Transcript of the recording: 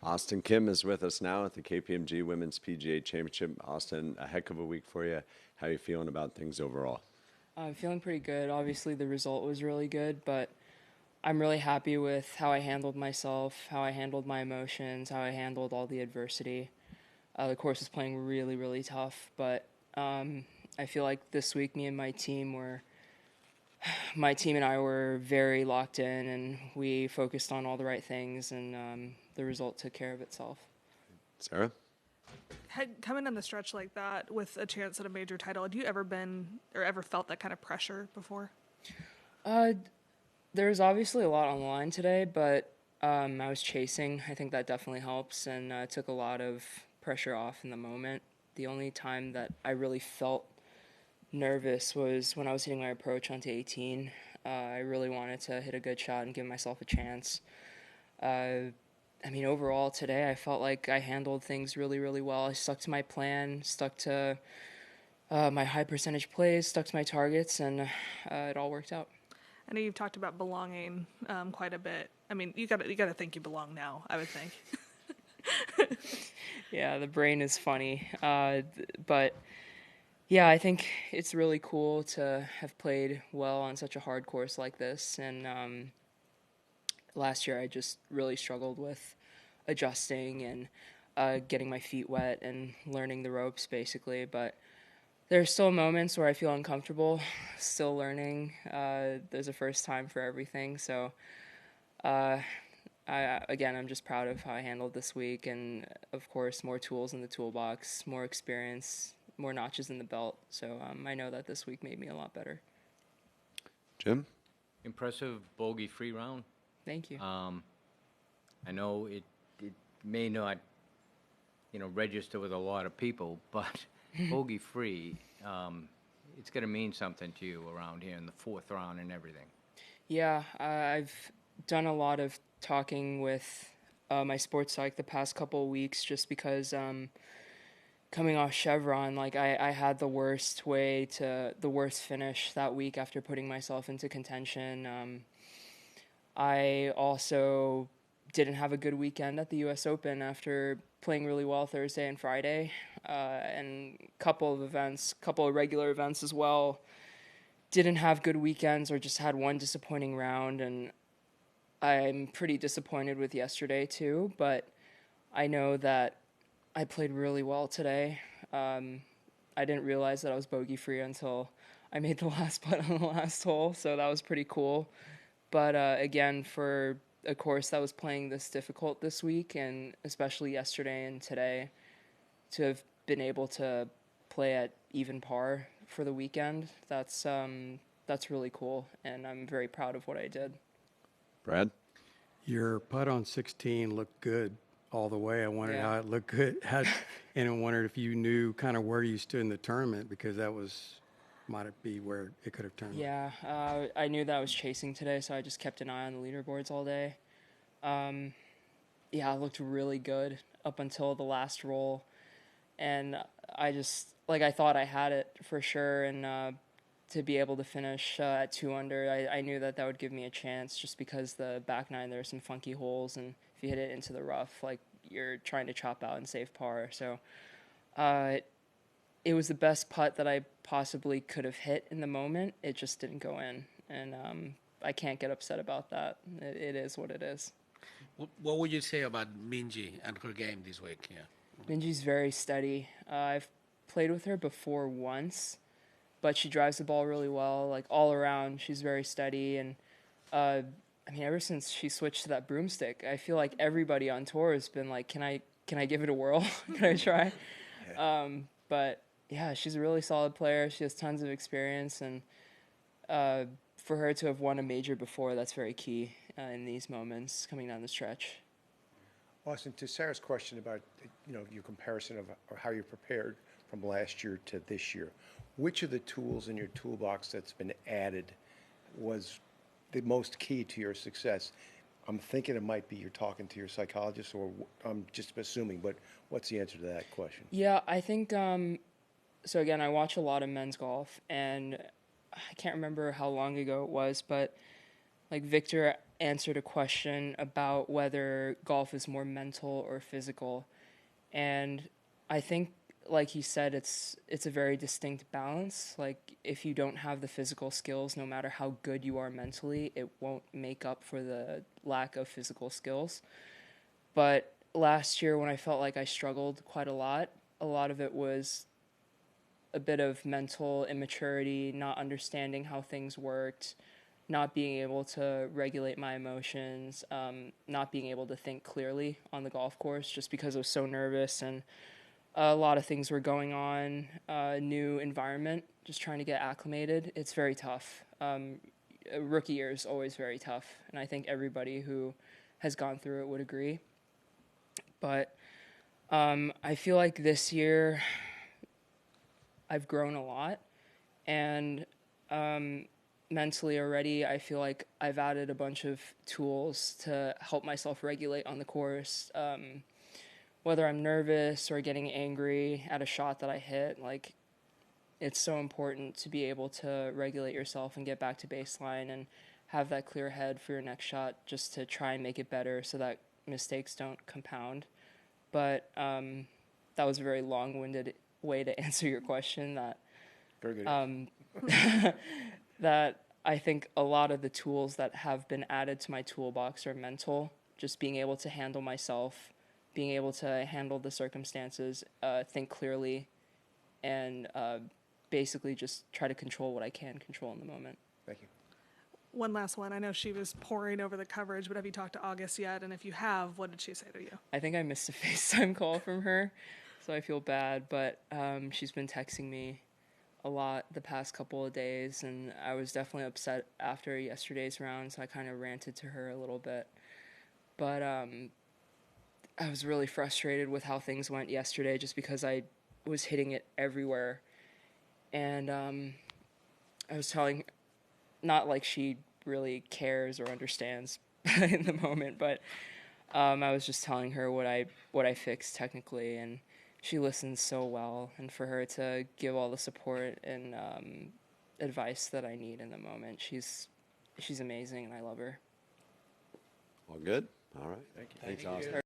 Auston Kim is with us now at the KPMG Women's PGA Championship. Austin, a heck of a week for you. How are you feeling about things overall? I'm feeling pretty good. Obviously, the result was really good, but I'm really happy with how I handled myself, how I handled my emotions, how I handled all the adversity. The course is playing really, really tough, but I feel like this week, my team and I were very locked in, and we focused on all the right things, and the result took care of itself. Sarah? Coming on the stretch like that with a chance at a major title, had you ever been or ever felt that kind of pressure before? Uh, There's obviously a lot on the line today, but I was chasing. I think that definitely helps, and took a lot of pressure off in the moment. The only time that I really felt nervous was when I was hitting my approach onto 18. I really wanted to hit a good shot and give myself a chance. Overall today, I felt like I handled things really, really well. I stuck to my plan, stuck to my high percentage plays, stuck to my targets, and it all worked out. I know you've talked about belonging quite a bit. I mean, you gotta think you belong now, I would think. Yeah, the brain is funny. But yeah, I think it's really cool to have played well on such a hard course like this. And last year I just really struggled with adjusting and getting my feet wet and learning the ropes, basically. But there's still moments where I feel uncomfortable, still learning. There's a first time for everything. So uh, I'm just proud of how I handled this week, and of course, more tools in the toolbox, more experience, more notches in the belt. So I know that this week made me a lot better. Jim? Impressive bogey-free round. Thank you. I know it may not, register with a lot of people, but bogey-free, it's going to mean something to you around here in the fourth round and everything. Yeah, I've done a lot of talking with my sports psych the past couple of weeks, just because coming off Chevron, like I had the worst finish that week after putting myself into contention. I also didn't have a good weekend at the U.S. Open after playing really well Thursday and Friday, and couple of regular events as well. Didn't have good weekends or just had one disappointing round, and I'm pretty disappointed with yesterday too, but I know that I played really well today. I didn't realize that I was bogey-free until I made the last putt on the last hole, so that was pretty cool. But again, for a course that was playing this difficult this week, and especially yesterday and today, to have been able to play at even par for the weekend, that's really cool, and I'm very proud of what I did. Brad? Your putt on 16 looked good all the way. I wondered Yeah. how it looked good. And I wondered if you knew kind of where you stood in the tournament, because might it be where it could have turned. Yeah, I knew that I was chasing today, so I just kept an eye on the leaderboards all day. Yeah, it looked really good up until the last roll, and I thought I had it for sure, and to be able to finish at 2 under, I knew that would give me a chance, just because the back nine, there are some funky holes, and if you hit it into the rough, like, you're trying to chop out and save par. So it was the best putt that I possibly could have hit in the moment. It just didn't go in, and I can't get upset about that. It is what it is. What would you say about Minjee and her game this week? Yeah. Minjee's very steady. I've played with her before once, but she drives the ball really well. Like, all around, she's very steady. And ever since she switched to that broomstick, I feel like everybody on tour has been like, "Can I give it a whirl? Can I try?" But yeah, she's a really solid player. She has tons of experience, and for her to have won a major before, that's very key in these moments coming down the stretch. Austin, to Sarah's question about your comparison of or how you prepared from last year to this year, which of the tools in your toolbox that's been added was the most key to your success? I'm thinking it might be you're talking to your psychologist, or I'm just assuming, but what's the answer to that question? Yeah, I think so. Again, I watch a lot of men's golf, and I can't remember how long ago it was, but like Victor answered a question about whether golf is more mental or physical. And I think, like he said, it's a very distinct balance. Like, if you don't have the physical skills, no matter how good you are mentally, it won't make up for the lack of physical skills. But last year, when I felt like I struggled quite a lot of it was a bit of mental immaturity, not understanding how things worked, not being able to regulate my emotions, not being able to think clearly on the golf course just because I was so nervous, and a lot of things were going on, new environment, just trying to get acclimated. It's very tough. Rookie year is always very tough, and I think everybody who has gone through it would agree. But I feel like this year I've grown a lot, and mentally already, I feel like I've added a bunch of tools to help myself regulate on the course. Whether I'm nervous or getting angry at a shot that I hit, like, it's so important to be able to regulate yourself and get back to baseline and have that clear head for your next shot, just to try and make it better so that mistakes don't compound. But that was a very long-winded way to answer your question. That Very good. that I think a lot of the tools that have been added to my toolbox are mental, just being able to handle myself, being able to handle the circumstances, think clearly, and basically just try to control what I can control in the moment. Thank you. One last one. I know she was poring over the coverage, but have you talked to August yet? And if you have, what did she say to you? I think I missed a FaceTime call from her, so I feel bad, but she's been texting me a lot the past couple of days, and I was definitely upset after yesterday's round, so I kind of ranted to her a little bit. But I was really frustrated with how things went yesterday, just because I was hitting it everywhere. And I was telling, not like she really cares or understands in the moment, but I was just telling her what I fixed technically, and she listens so well. And for her to give all the support and advice that I need in the moment, she's amazing, and I love her. All good? All right. Thanks, Austin.